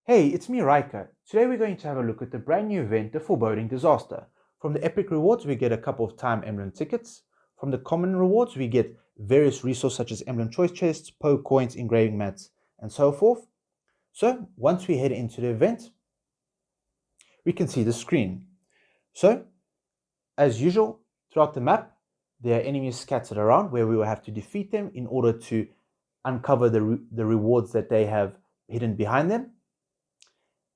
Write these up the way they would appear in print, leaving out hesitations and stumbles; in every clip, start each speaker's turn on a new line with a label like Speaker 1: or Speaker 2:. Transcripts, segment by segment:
Speaker 1: Hey, it's me, Raika. Today we're going to have a look at the brand new event, the Foreboding Disaster. From the epic rewards, we get a couple of time emblem tickets. From the common rewards, we get various resources such as emblem choice chests, poke coins, engraving mats, and so forth. So once we head into the event, we can see the screen. So, as usual, throughout the map, there are enemies scattered around where we will have to defeat them in order to uncover the rewards that they have hidden behind them.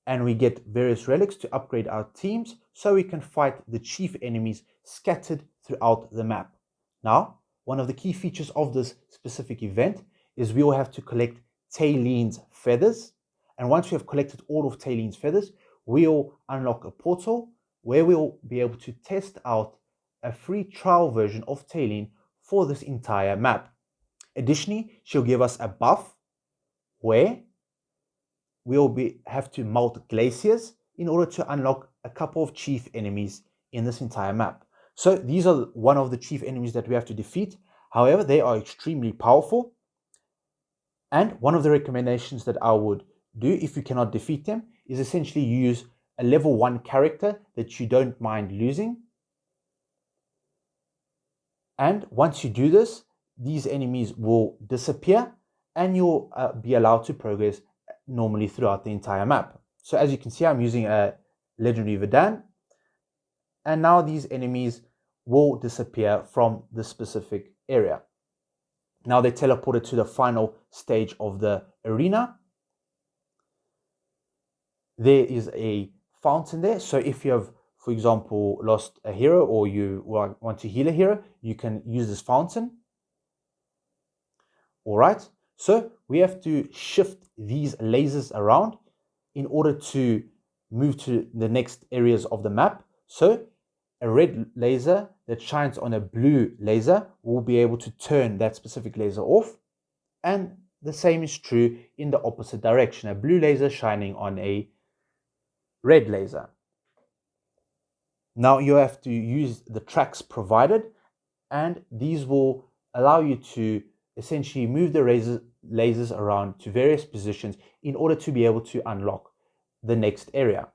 Speaker 1: And we get various relics to upgrade our teams so we can fight the chief enemies scattered throughout the map. Now, one of the key features of this specific event is we will have to collect Talene's feathers. And once we have collected all of Talene's feathers, we'll unlock a portal where we'll be able to test out a free trial version of Talene for this entire map. Additionally, she'll give us a buff where we'll have to melt glaciers in order to unlock a couple of chief enemies in this entire map. So these are one of the chief enemies that we have to defeat. However, they are extremely powerful. And one of the recommendations that I would do if you cannot defeat them is essentially use a level 1 character that you don't mind losing. And once you do this, these enemies will disappear and you'll be allowed to progress normally throughout the entire map. So as you can see, I'm using a legendary Verdan, and now these enemies will disappear from the specific area. Now they teleported to the final stage of the arena. There is a fountain there, so if you have, for example, lost a hero or you want to heal a hero, you can use this fountain. All right, so we have to shift these lasers around in order to move to the next areas of the map. So a red laser that shines on a blue laser will be able to turn that specific laser off. And the same is true in the opposite direction, a blue laser shining on a red laser. Now you have to use the tracks provided, and these will allow you to essentially move the lasers around to various positions in order to be able to unlock the next area.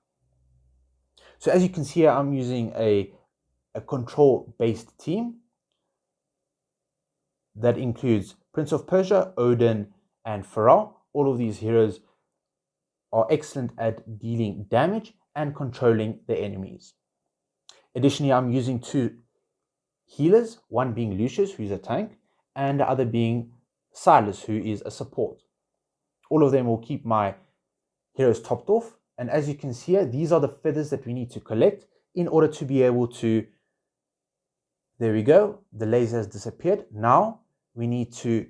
Speaker 1: So as you can see here, I'm using a control-based team that includes Prince of Persia, Odin, and Pharaoh. All of these heroes are excellent at dealing damage and controlling the enemies. Additionally, I'm using 2 healers, one being Lucius, who's a tank, and the other being Silas, who is a support. All of them will keep my heroes topped off. And as you can see here, these are the feathers that we need to collect in order to be able to, there we go, the laser has disappeared. Now we need to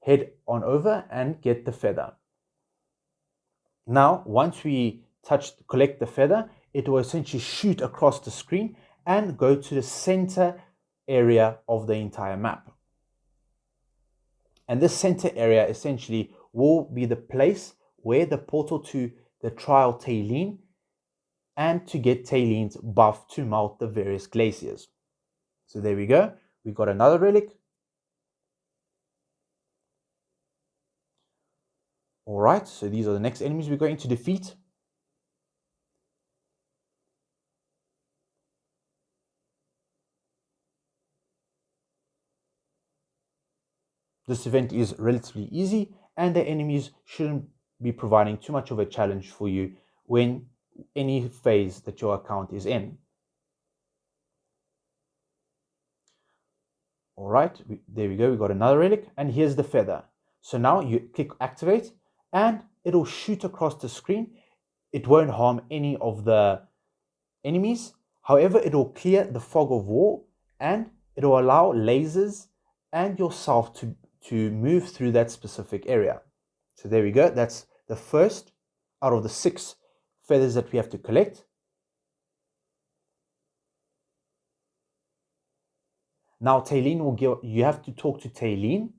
Speaker 1: head on over and get the feather. Now, once we collect the feather, it will essentially shoot across the screen and go to the center area of the entire map. And this center area essentially will be the place where the portal to the trial Talene and to get Talene's buff to melt the various glaciers. So there we go. We got another relic. All right, so these are the next enemies we're going to defeat. This event is relatively easy, and the enemies shouldn't be providing too much of a challenge for you when any phase that your account is in. All right, there we go. We got another relic, and here's the feather. So now you click activate, and it'll shoot across the screen. It won't harm any of the enemies. However, it will clear the fog of war, and it will allow lasers and yourself to move through that specific area. So there we go. That's the first out of the 6 feathers that we have to collect. Now Talene will you have to talk to Talene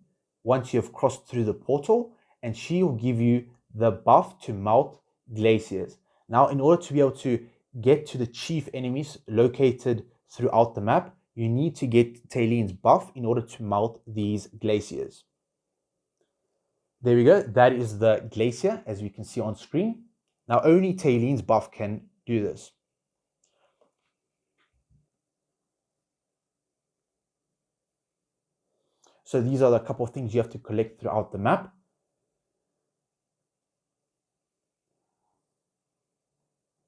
Speaker 1: once you have crossed through the portal, and she will give you the buff to melt glaciers. Now, in order to be able to get to the chief enemies located throughout the map, you need to get Talene's buff in order to melt these glaciers. There we go. That is the glacier, as we can see on screen. Now, only Talene's buff can do this. So these are the couple of things you have to collect throughout the map.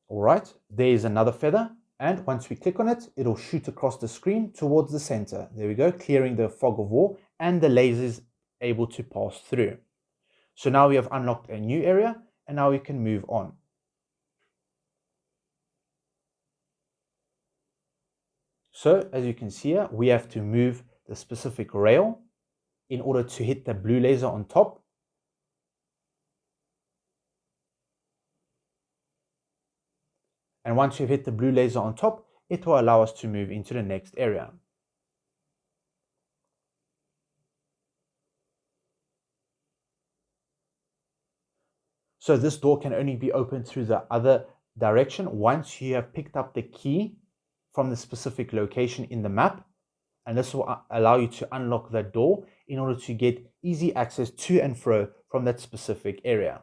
Speaker 1: All right, there is another feather. And once we click on it, it'll shoot across the screen towards the center. There we go, clearing the fog of war, and the lasers able to pass through. So now we have unlocked a new area, and now we can move on. So as you can see here, we have to move the specific rail in order to hit the blue laser on top. And once you've hit the blue laser on top, it will allow us to move into the next area. So this door can only be opened through the other direction once you have picked up the key from the specific location in the map. And this will allow you to unlock that door in order to get easy access to and fro from that specific area.